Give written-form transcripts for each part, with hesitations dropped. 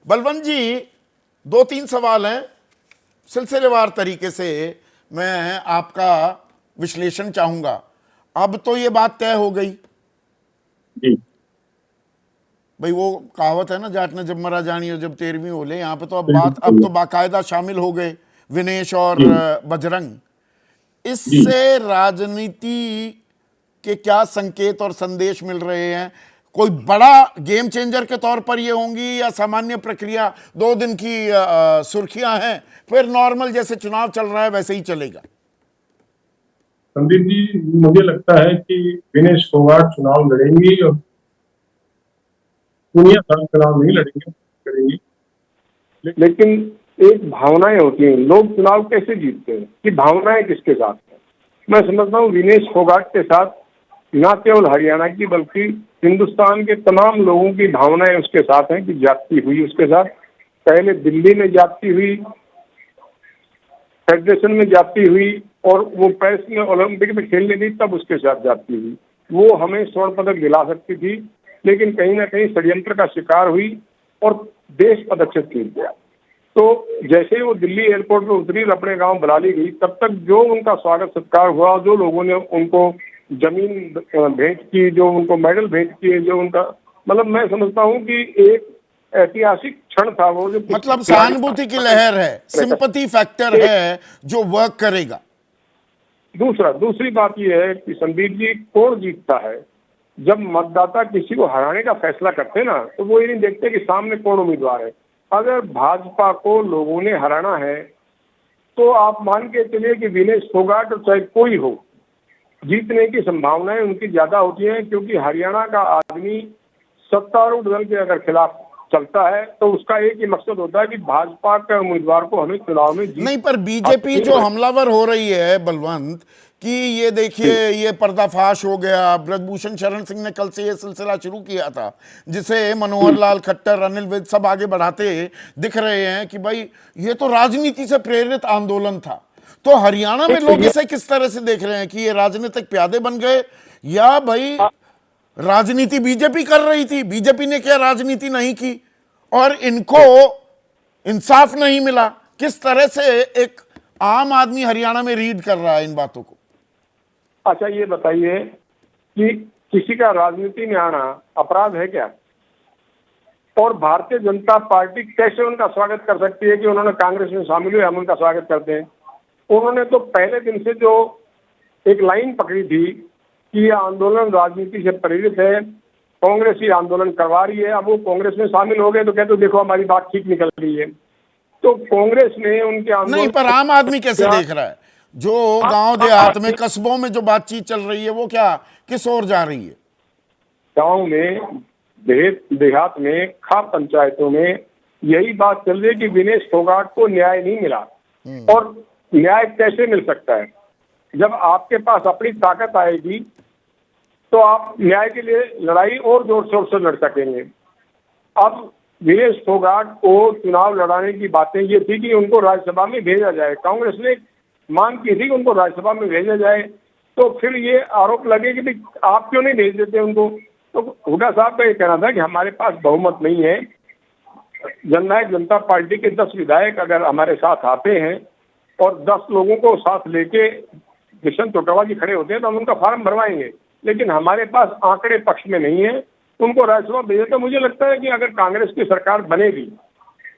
बलवंत जी, दो तीन सवाल हैं, सिलसिलेवार तरीके से मैं आपका विश्लेषण चाहूंगा। अब तो ये बात तय हो गई जी भाई, वो कहावत है ना, जाट ने जब मरा जानी और जब 13वीं होले। यहाँ पे तो अब बात, अब बिल्कुल। तो बाकायदा शामिल हो गए विनेश और जी बजरंग। जी इससे राजनीति के क्या संकेत और संदेश मिल रहे हैं? कोई बड़ा गेम चेंजर के तौर पर ये होंगी या सामान्य प्रक्रिया, 2 दिन की सुर्खियां हैं, फिर नॉर्मल जैसे चुनाव चल रहा है वैसे ही चलेगा? संदीप जी, मुझे लगता है कि विनेश फोगाट चुनाव लड़ेंगी और पुनिया साहब चुनाव नहीं लड़ेंगे करेंगी। लेकिन एक भावनाएं होती हैं, लोग चुनाव कैसे जीतते हैं कि भावनाएं किसके साथ हैं। मैं समझता हूँ विनेश फोगाट के साथ न केवल हरियाणा की बल्कि हिंदुस्तान के तमाम लोगों की भावनाएं उसके साथ हैं कि जाती हुई उसके साथ। पहले दिल्ली में जाती हुई, फेडरेशन में जाती हुई, और वो पेरिस में ओलंपिक में खेलने गई तब उसके साथ जाती हुई। वो हमें स्वर्ण पदक दिला सकती थी, लेकिन कहीं ना कहीं षड्यंत्र का शिकार हुई और देश पदक से चूक गया। तो जैसे ही वो दिल्ली एयरपोर्ट पे उतरी और अपने गांव बुला ली गई, तब तक जो उनका स्वागत सत्कार हुआ, जो लोगों ने उनको जमीन भेंट की, जो उनको मेडल भेंट किए, जो उनका, मतलब मैं समझता हूँ कि एक ऐतिहासिक क्षण था वो, जो मतलब सहानुभूति की लहर है, सिंपैथी फैक्टर है जो वर्क करेगा। दूसरी बात यह है कि संदीप जी, कौन जीतता है? जब मतदाता किसी को हराने का फैसला करते हैं ना, तो वो ये नहीं देखते कि सामने कौन उम्मीदवार है। अगर भाजपा को लोगों ने हराना है तो आप मान के चलिए कि विनेश फोगाट चाहे कोई हो, जीतने की संभावनाएं उनकी ज्यादा होती हैं, क्योंकि हरियाणा का आदमी सत्तारूढ़ दल के अगर खिलाफ चलता है तो उसका एक ही मकसद होता है कि भाजपा के उम्मीदवार को हमें चुनाव में जीत। नहीं, पर बीजेपी जो हमलावर हो रही है बलवंत, कि ये देखिए, ये पर्दाफाश हो गया। ब्रजभूषण शरण सिंह ने कल से ये सिलसिला शुरू किया था, जिसे मनोहर लाल खट्टर, अनिल विज सब आगे बढ़ाते दिख रहे हैं कि भाई ये तो राजनीति से प्रेरित आंदोलन था। तो हरियाणा में लोग इसे किस तरह से देख रहे हैं कि ये राजनीतिक प्यादे बन गए, या भाई राजनीति बीजेपी कर रही थी, बीजेपी ने क्या राजनीति नहीं की और इनको इंसाफ नहीं मिला? किस तरह से एक आम आदमी हरियाणा में रीड कर रहा है इन बातों को? अच्छा ये बताइए कि किसी का राजनीति में आना अपराध है क्या? और भारतीय जनता पार्टी कैसे उनका स्वागत कर सकती है कि उन्होंने कांग्रेस में शामिल हुए, हम उनका स्वागत करते हैं। उन्होंने तो पहले दिन से जो एक लाइन पकड़ी थी कि ये आंदोलन राजनीति से प्रेरित है, कांग्रेस ही आंदोलन करवा रही है। अब वो कांग्रेस में शामिल हो गए तो कहते देखो हमारी बात ठीक निकल रही है। तो कांग्रेस ने उनके आंदोलन, नहीं, पर आम आदमी कैसे देख रहा है? जो गांव देहात में, कस्बों में जो बातचीत चल रही है, वो क्या, किस ओर जा रही है? गांव में, देहात में, खाप पंचायतों में यही बात चल रही है कि विनेश फोगाट को न्याय नहीं मिला। और न्याय कैसे मिल सकता है? जब आपके पास अपनी ताकत आएगी तो आप न्याय के लिए लड़ाई और जोर शोर से लड़ सकेंगे। अब विनेश फोगाट को चुनाव लड़ाने की बातें ये थी कि उनको राज्यसभा में भेजा जाए। कांग्रेस ने मांग की थी कि उनको राज्यसभा में भेजा जाए। तो फिर ये आरोप लगे कि आप क्यों नहीं भेज देते उनको? तो हुड्डा साहब का ये कहना था कि हमारे पास बहुमत नहीं है। जननायक जनता पार्टी के 10 विधायक अगर हमारे साथ आते हैं और 10 लोगों को साथ लेके किशन चोटावा जी खड़े होते हैं तो हम उनका फार्म भरवाएंगे, लेकिन हमारे पास आंकड़े पक्ष में नहीं है, उनको राज्यसभा भेजे। तो मुझे लगता है कि अगर कांग्रेस की सरकार बनेगी,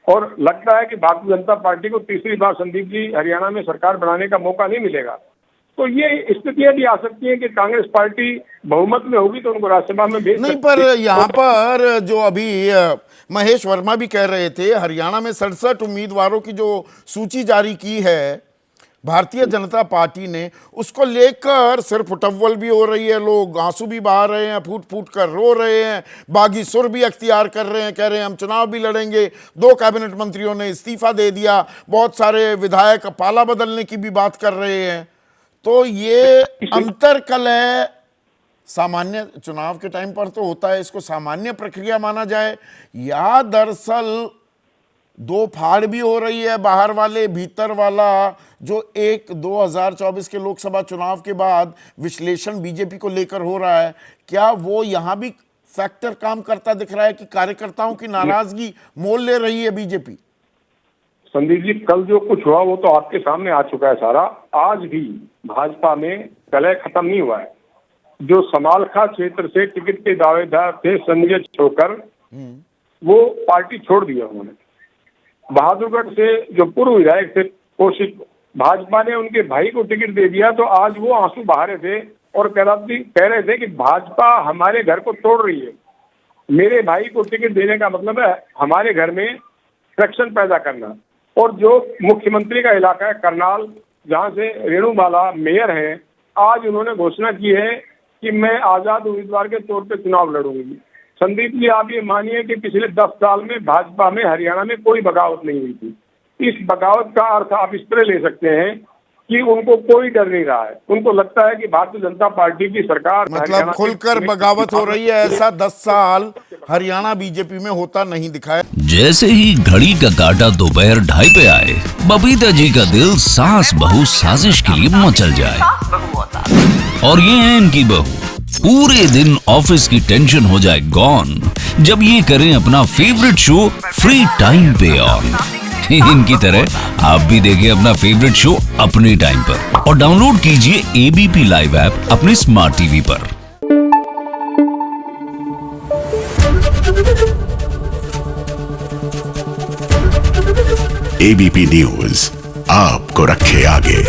और लगता है कि भारतीय जनता पार्टी को तीसरी बार संदीप जी हरियाणा में सरकार बनाने का मौका नहीं मिलेगा, तो ये स्थितियां भी आ सकती हैं कि कांग्रेस पार्टी बहुमत में होगी तो उनको राज्यसभा में भेज नहीं, सकती पर है। यहां पर जो अभी महेश वर्मा भी कह रहे थे, हरियाणा में 67 उम्मीदवारों की जो सूची जारी की है भारतीय जनता पार्टी ने, उसको लेकर सिर्फ उटव्वल भी हो रही है, लोग आंसू भी बहा रहे हैं, फूट फूट कर रो रहे हैं, बागी सुर भी अख्तियार कर रहे हैं, कह रहे हैं हम चुनाव भी लड़ेंगे। 2 कैबिनेट मंत्रियों ने इस्तीफा दे दिया, बहुत सारे विधायक पाला बदलने की भी बात कर रहे हैं। तो ये अंतर्कलह सामान्य चुनाव के टाइम पर तो होता है, इसको सामान्य प्रक्रिया माना जाए, या दरअसल 2 फाड़ भी हो रही है, बाहर वाले भीतर वाला, जो एक 2024 के लोकसभा चुनाव के बाद विश्लेषण बीजेपी को लेकर हो रहा है, क्या वो यहां भी फैक्टर काम करता दिख रहा है कि कार्यकर्ताओं की नाराजगी मोल ले रही है बीजेपी? संदीप जी, कल जो कुछ हुआ वो तो आपके सामने आ चुका है सारा। आज भी भाजपा में कलह खत्म नहीं हुआ है। जो समालखा क्षेत्र से टिकट के दावेदार थे संजय छोकर, वो पार्टी छोड़ दिया उन्होंने। बहादुरगढ़ से जो पूर्व विधायक थे कौशिक, भाजपा ने उनके भाई को टिकट दे दिया, तो आज वो आंसू बहा रहे थे और कह रहे थे कि भाजपा हमारे घर को तोड़ रही है। मेरे भाई को टिकट देने का मतलब है हमारे घर में फ्रैक्शन पैदा करना। और जो मुख्यमंत्री का इलाका है करनाल, जहां से रेणुबाला मेयर है, आज उन्होंने घोषणा की है कि मैं आजाद उम्मीदवार के तौर पे चुनाव लड़ूंगी। संदीप जी, आप ये मानिए कि पिछले 10 साल में भाजपा में हरियाणा में कोई बगावत नहीं हुई थी। इस बगावत का अर्थ आप इस तरह ले सकते हैं कि उनको कोई डर नहीं रहा है। उनको लगता है कि भारतीय जनता पार्टी की सरकार मतलब खुलकर बगावत हो रही है, ऐसा 10 साल हरियाणा बीजेपी में होता नहीं दिखाया। जैसे ही घड़ी का काटा दोपहर 2:30 पे आए, बबीता जी का दिल सास बहू साजिश के लिए मचल जाए। और ये है इनकी बहू, पूरे दिन ऑफिस की टेंशन हो जाए गॉन जब ये करें अपना फेवरेट शो फ्री टाइम पे ऑन। इनकी तरह आप भी देखिए अपना फेवरेट शो अपने टाइम पर और डाउनलोड कीजिए एबीपी लाइव ऐप अपने स्मार्ट टीवी पर। एबीपी न्यूज आपको रखे आगे।